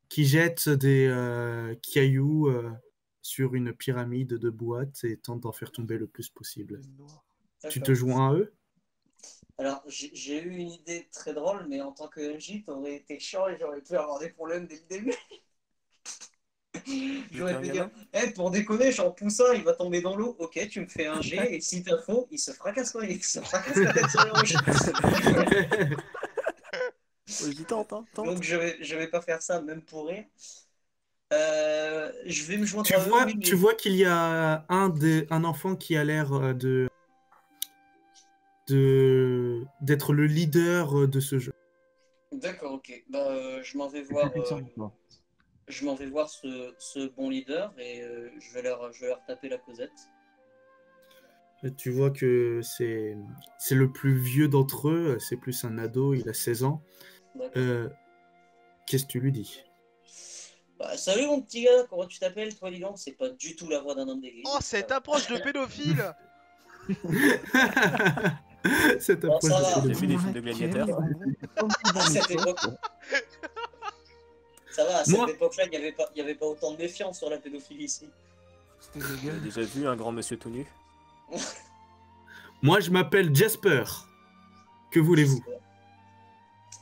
qui jettent des cailloux sur une pyramide de boîtes et tentent d'en faire tomber le plus possible. Tu te D'accord. joins à eux? Alors, j'ai eu une idée très drôle, mais en tant que MJ, t'aurais été chiant et j'aurais pu avoir des problèmes dès le début. J'aurais pu dire, pour déconner, j'en pousse un, il va tomber dans l'eau. Ok, tu me fais un G, et si t'as faux, il se fracasse la tête sur les roches. Vas-y, tente, hein, tente. Donc, je vais pas faire ça, même pour rire. Je vais me joindre Tu à eux, vois, oui, tu vois qu'il y a un enfant qui a l'air d'être le leader de ce jeu. D'accord, ok. Bah, je m'en vais C'est voir, plus puissant que toi. ce bon leader et je vais leur taper la causette. Tu vois que c'est le plus vieux d'entre eux, c'est plus un ado, il a 16 ans. D'accord. Qu'est-ce que tu lui dis? Bah, salut mon petit gars, comment tu t'appelles? Toi, dis donc, c'est pas du tout la voix d'un homme d'église. Oh, cette approche de pédophile! Cette Bon, approche ça va. de J'ai fait des films de gladiateurs. À cette époque, ça va, à cette Moi- époque-là, il n'y avait pas autant de méfiance sur la pédophilie ici. J'ai déjà vu un grand monsieur tout nu. Moi, je m'appelle Jasper. Que voulez-vous?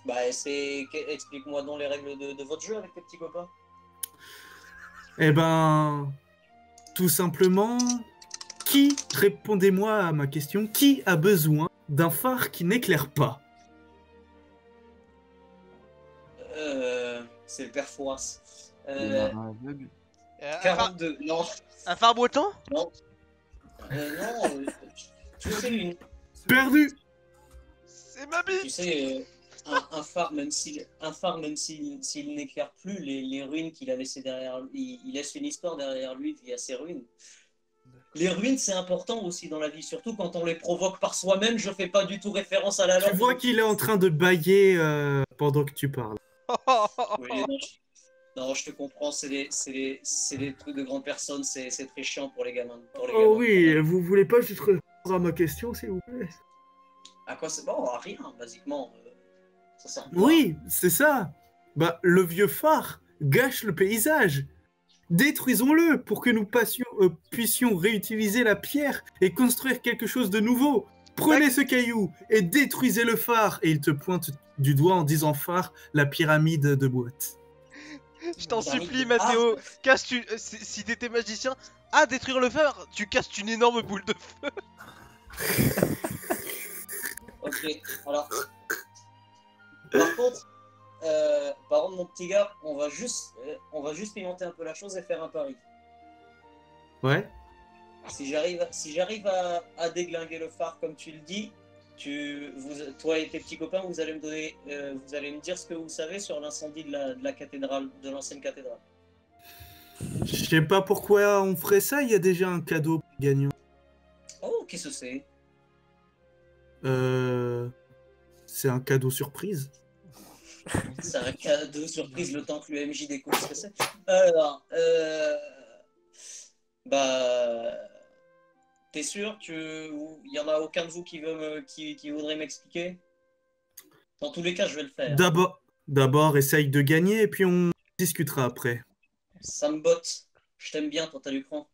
Bah, explique-moi donc les règles de votre jeu avec tes petits copains. Eh ben, tout simplement, répondez-moi à ma question, qui a besoin d'un phare qui n'éclaire pas? C'est le père Fouras. Le marin aveugle. Un phare, 42, non. un phare breton? Non, tu sais, Perdu! C'est ma bite! tu sais un phare, même s'il n'éclaire plus, les ruines qu'il a laissées derrière lui, il laisse une histoire derrière lui via ses ruines. Les ruines, c'est important aussi dans la vie, surtout quand on les provoque par soi-même. Je fais pas du tout référence à la Tu langue. vois qu'il est en train de bâiller pendant que tu parles. Oui, non, je te comprends, c'est des trucs de grandes personnes, c'est très chiant pour les gamins. Pour les gamins. Oh oui, vous voulez pas juste répondre à ma question, s'il vous plaît? À quoi c'est bon? À rien, basiquement. Ça sert à quoi? Oui, c'est ça. Bah, le vieux phare gâche le paysage. Détruisons-le pour que nous puissions réutiliser la pierre et construire quelque chose de nouveau. Prenez ce caillou et détruisez le phare. Et il te pointe du doigt en disant phare, la pyramide de boîte. Je t'en supplie, Mathéo, si t'étais magicien, à détruire le phare, tu casses une énorme boule de feu. Ok, alors. Par contre, mon petit gars, on va juste pimenter un peu la chose et faire un pari. Ouais. Si j'arrive à déglinguer le phare comme tu le dis, toi et tes petits copains, vous allez me dire ce que vous savez sur l'incendie de la cathédrale, de l'ancienne cathédrale. Je sais pas pourquoi on ferait ça, il y a déjà un cadeau gagnant. Oh, qu'est-ce que c'est? C'est un cadeau surprise. C'est un cadeau surprise le temps que le MJ découvre ce que c'est. Alors, bah, t'es sûr? Il y en a aucun de vous qui voudrait m'expliquer? Dans tous les cas, je vais le faire. D'abord, essaye de gagner et puis on discutera après. Ça me botte. Je t'aime bien, toi, t'as Lucran.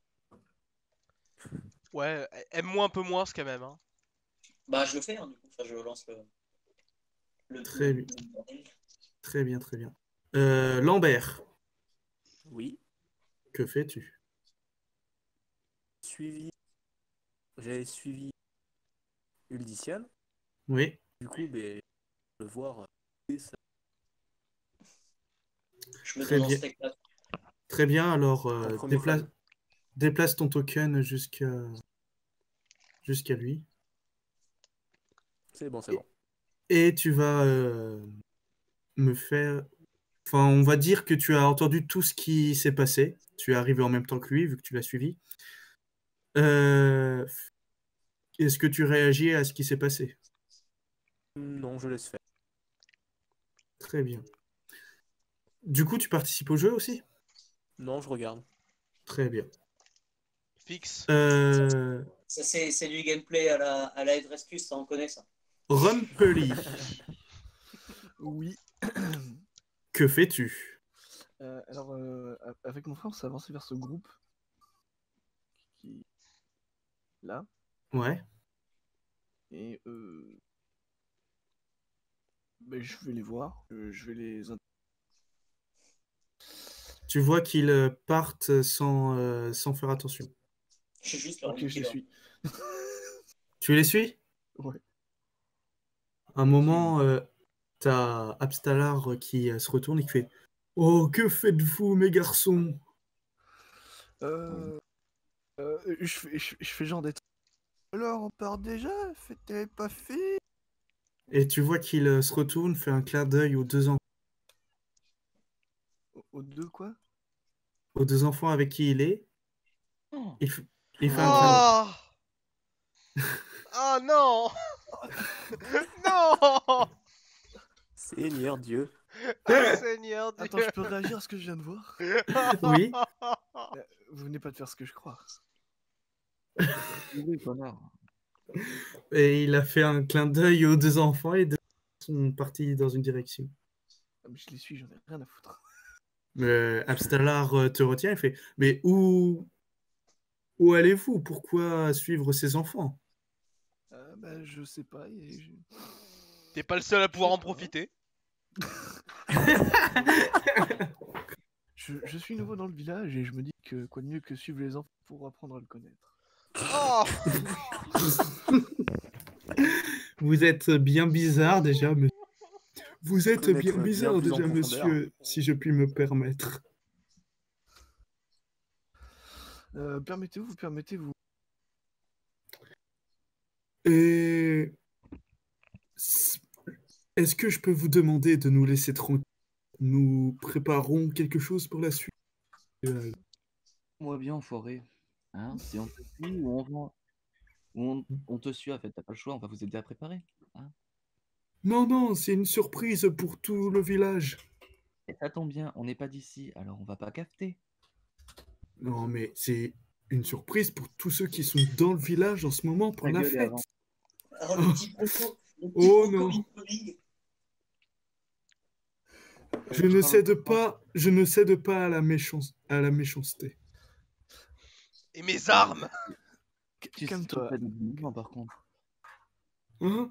Ouais, aime-moi un peu moins, quand même. Hein. Bah, je le fais, hein, du coup. Enfin, je lance le Très bien. bordel. Très bien, très bien. Lambert, Oui. que fais-tu? J'avais suivi Uldician. Oui. Du coup, ben, le voir. Ça... Je me Très donne en bien. spectacle. Très bien, alors Un premier déplace ton token jusqu'à lui. C'est bon, c'est bon. Et tu vas me faire... Enfin, on va dire que tu as entendu tout ce qui s'est passé. Tu es arrivé en même temps que lui, vu que tu l'as suivi. Est-ce que tu réagis à ce qui s'est passé? Non, je laisse faire. Très bien. Du coup, tu participes au jeu aussi? Non, je regarde. Très bien. Fixe. Ça, c'est du gameplay à la Ed Rescue, ça, on connaît ça. Rumpeli, Oui. que fais-tu? Alors, avec mon frère, on s'est avancé vers ce groupe qui là, Ouais. et ben, je vais les voir, je vais les. Tu vois qu'ils partent sans faire attention. Je suis juste leur Ok, je les suis. Tu les suis? Ouais. Un moment, t'as Abstalar qui se retourne et qui fait Oh, que faites-vous, mes garçons? Je fais genre d'être. Alors, on part déjà? T'avais pas fait? Et tu vois qu'il se retourne, fait un clin d'œil Aux deux, quoi? aux deux enfants avec qui il est. Oh. Il fait un clin d'œil. Oh Ah non Non Seigneur Dieu. Ah, Seigneur Dieu. Attends, je peux réagir à ce que je viens de voir? Oui. Vous venez pas de faire ce que je crois. Oui, connard. Et il a fait un clin d'œil aux deux enfants et deux sont partis dans une direction. Ah, mais je les suis, j'en ai rien à foutre. Abstalar te retient et fait Mais où allez-vous? Pourquoi suivre ces enfants? Bah, je sais pas. T'es pas le seul à pouvoir Je en sais pas. profiter. Je suis nouveau dans le village et je me dis que quoi de mieux que suivre les enfants pour apprendre à le connaître. Oh Vous êtes bien bizarre déjà, monsieur. Vous êtes Connaître bien bien bizarre plus en déjà, profondeur. monsieur, si je puis me permettre. Permettez-vous. Et est-ce que je peux vous demander de nous laisser tranquilles? Nous préparons quelque chose pour la suite. Moi bien en forêt. Hein, si on te suit ou on te suit, en fait, t'as pas le choix, on va vous aider à préparer. Hein. Non, c'est une surprise pour tout le village. Et ça tombe bien, on n'est pas d'ici, alors on va pas capter. Non, mais c'est une surprise pour tous ceux qui sont dans le village en ce moment pour Ta la gueule est fête. avant. Alors, le petit proco, Oh non. Covid. Je ne cède pas à la méchanceté. Et mes armes Tu Calme-toi. pas de mouvement, par contre. Hein?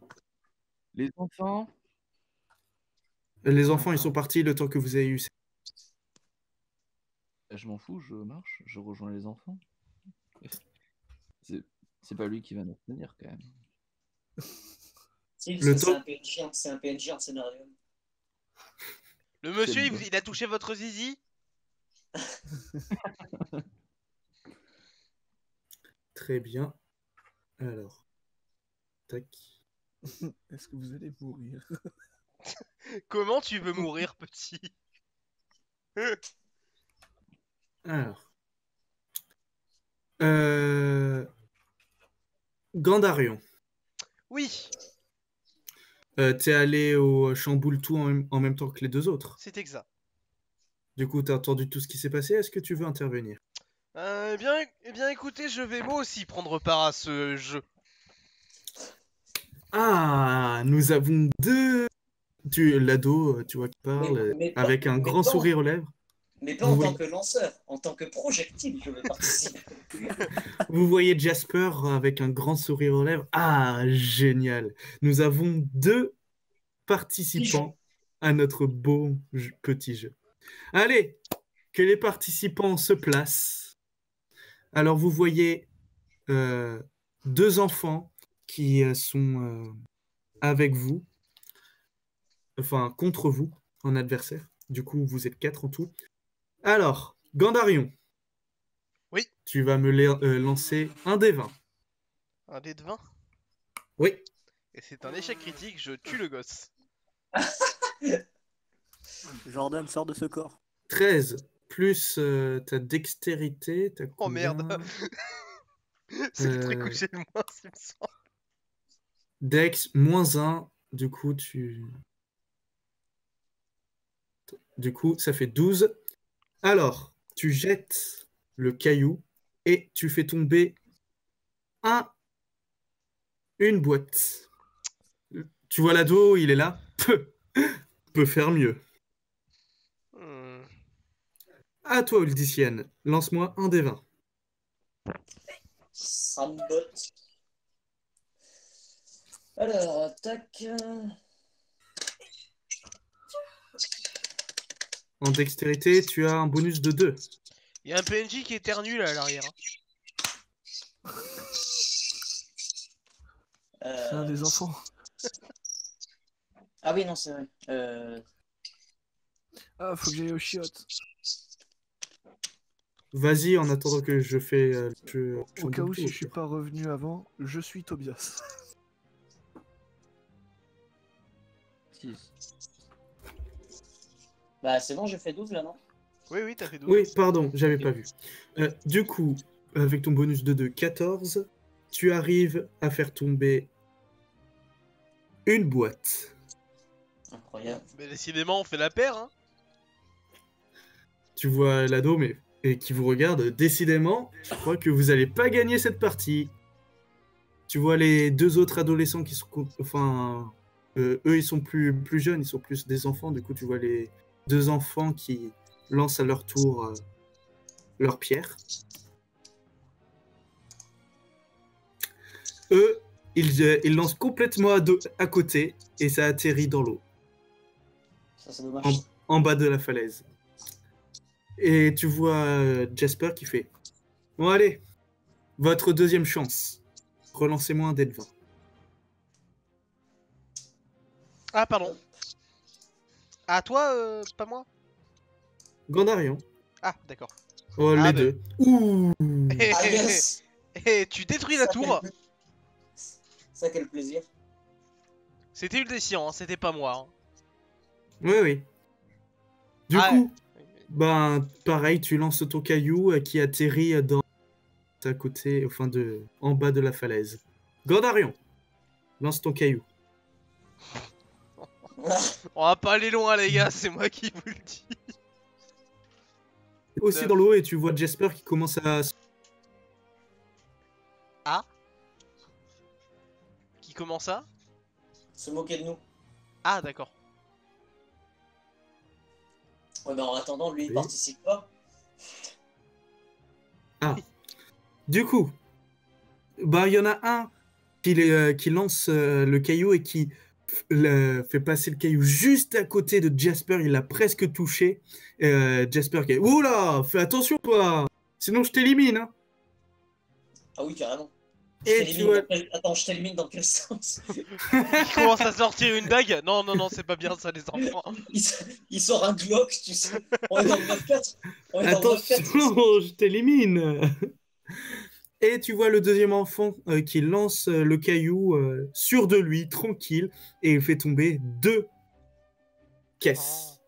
Les enfants, Les enfants, ils sont partis le temps que vous avez eu. je m'en fous, je marche, je rejoins les enfants. C'est pas lui qui va nous tenir quand même. Si, Le c'est temps- un PNJ en scénario. Le monsieur, C'est bon. il a touché votre zizi? Très bien. Alors. Tac. Est-ce que vous allez mourir? Comment tu veux mourir, petit? Alors. Gandarion. Oui, T'es allé au Chamboultou en même temps que les deux autres. c'est exact. Du coup, t'as entendu tout ce qui s'est passé. Est-ce que tu veux intervenir? Eh bien, écoutez, je vais moi aussi prendre part à ce jeu. Ah, nous avons deux. L'ado, tu vois, qui parle Mais pas- avec un mais grand pas- sourire aux lèvres. Mais pas Vous en voyez- tant que lanceur, en tant que projectile, je veux participer. Vous voyez Jasper avec un grand sourire aux lèvres. Ah, génial. Nous avons deux participants à notre beau petit jeu. Allez, que les participants se placent. Alors, vous voyez deux enfants qui sont avec vous, enfin contre vous, en adversaire. Du coup, vous êtes 4 en tout. Alors, Gandarion. Oui. Tu vas me lancer un des 20. Un dé de 20. Oui. Et c'est un échec critique, je tue le gosse. Jordan sort de ce corps. 13 plus ta dextérité. T'as Oh combien? merde. C'est le truc où j'ai le moins, il me semble. Dex, moins 1. Du coup, ça fait 12. Alors, tu jettes le caillou et tu fais tomber une boîte. Tu vois l'ado, il est là. Peut faire mieux. Hmm. À toi, Oldicienne. Lance-moi un des 20. Ça me botte. Alors, tac. En dextérité, tu as un bonus de 2. Il y a un PNJ qui éternue là à l'arrière. C'est un des enfants. Ah oui, non, c'est vrai. Ah, faut que j'aille au chiottes. Vas-y, en attendant que je fais... Au cas où, si je suis pas revenu avant, je suis Tobias. 6. Bah, c'est bon, j'ai fait 12 là, non? Oui, t'as fait 12. Oui, pardon, j'avais pas vu. Du coup, avec ton bonus de 2, 14, tu arrives à faire tomber une boîte. Incroyable. Mais décidément, on fait la paire, hein. Tu vois l'ado, et qui vous regarde. Décidément, je crois que vous allez pas gagner cette partie. Tu vois les deux autres adolescents qui sont... Enfin, eux, ils sont plus jeunes, ils sont plus des enfants. Du coup, tu vois les deux enfants qui lancent à leur tour leur pierre. Eux, ils lancent complètement à côté et ça atterrit dans l'eau, Ça, c'est dommage. en bas de la falaise. Et tu vois Jasper qui fait « Bon, allez, votre deuxième chance. Relancez-moi un dé de 20. » Ah, pardon. Ah, toi, pas moi. Gandarion. Ah, d'accord. Oh, Ah, les bah. deux. Ouh. Ah, yes. Et tu détruis la tour. Ça, quel plaisir. C'était Uldecian, hein, c'était pas moi. Hein. Oui, oui. Du Ah, coup, ben, pareil, tu lances ton caillou qui atterrit à côté, en bas de la falaise. Gandarion, lance ton caillou. On va pas aller loin, les gars, c'est moi qui vous le dis. Aussi dans l'eau, et tu vois Jasper qui commence à... Ah. Qui commence à Se moquer de nous. Ah, d'accord. Ouais, mais en attendant, lui, il Oui. participe pas. Ah. Du coup, bah, il y en a un qui lance le caillou et qui fait passer le caillou juste à côté de Jasper. Il l'a presque touché. Jasper qui est... Oula, fais attention, toi. Sinon, je t'élimine. Hein. Ah oui, carrément. Et tu vois... Attends, je t'élimine dans quel sens? Il commence à sortir une dague. Non, non, non, c'est pas bien ça, les enfants. Il sort un Glock, tu sais. On est dans le 9-4. On est dans le 9-4. Attention, je t'élimine. Et tu vois le deuxième enfant qui lance le caillou sûr de lui, tranquille, et il fait tomber 2 caisses.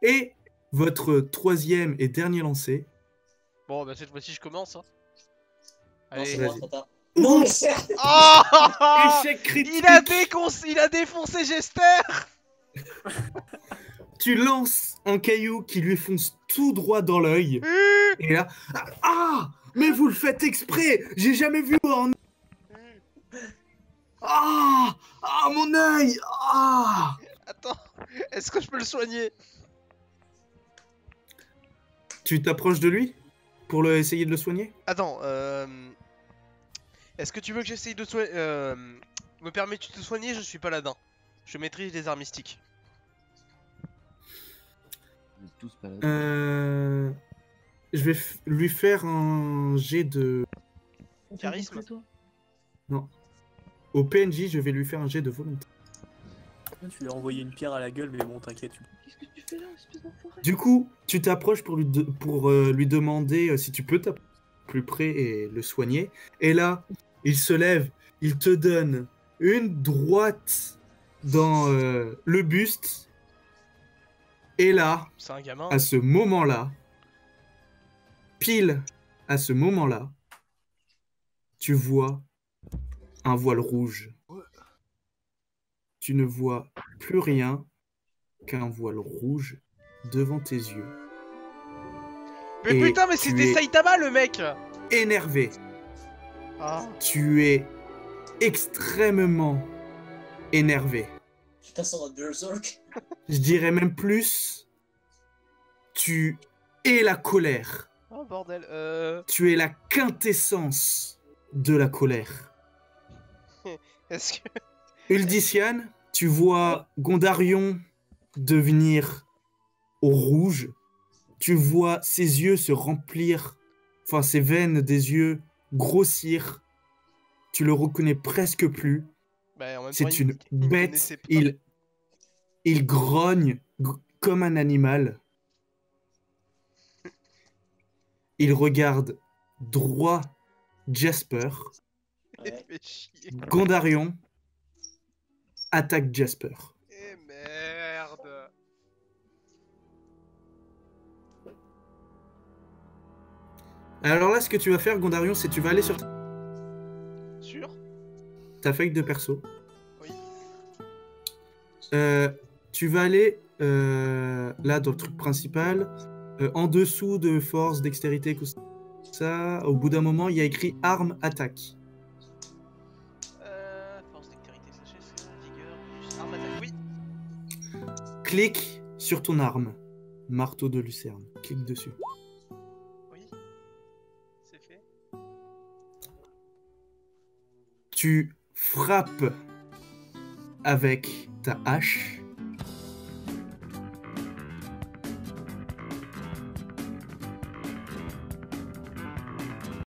Et votre troisième et dernier lancé. Bon, bah cette fois-ci, je commence. Hein. Non, c'est Allez. moi, trop tard. Non, mais c'est... Oh Échec critique. Il a défoncé Jester. Tu lances un caillou qui lui fonce tout droit dans l'œil. Et là... Ah, mais vous le faites exprès. J'ai jamais vu en... Ah, mon œil. Ah. Attends, est-ce que je peux le soigner? Tu t'approches de lui pour essayer de le soigner? Attends, est-ce que tu veux que j'essaye de soigner me permets-tu de te soigner? Je suis paladin. Je maîtrise les arts mystiques. Tous pas là. Je vais lui faire un jet de... Charisme? Non. Au PNJ, je vais lui faire un jet de volonté. Tu lui as envoyé une pierre à la gueule, mais bon, t'inquiète. Qu'est-ce que tu fais là, espèce d'enfoiré? Du coup, tu t'approches pour lui demander si tu peux t'approcher plus près et le soigner. Et là, il se lève, il te donne une droite dans le buste. Et là, C'est un gamin. à ce moment-là, pile à ce moment-là, tu vois un voile rouge. Tu ne vois plus rien qu'un voile rouge devant tes yeux. Mais Et putain, mais tu c'était es Saitama le mec. énervé. Ah. Tu es extrêmement énervé. Tu passes en mode Berserk. Je dirais même plus, tu es la colère. Oh bordel. Tu es la quintessence de la colère. Est-ce que. Uldician, tu vois Gondarion devenir au rouge. Tu vois ses yeux se remplir, enfin ses veines des yeux grossir. Tu le reconnais presque plus. Bah, en même temps, C'est une il me bête. connaissait pas. Il grogne comme un animal. Il regarde droit Jasper. Il Ouais. fait chier. Gondarion attaque Jasper. Eh merde. Alors là, ce que tu vas faire, Gondarion, c'est tu vas aller sur Sûr? ta feuille de perso. Oui. Tu vas aller là dans le truc principal, en dessous de force, dextérité, tout ça. Au bout d'un moment, il y a écrit arme attaque. Force dextérité, sagesse, vigueur, plus arme attaque. Oui. Clique sur ton arme, marteau de lucerne. Clique dessus. Oui. C'est fait. Tu frappes avec ta hache.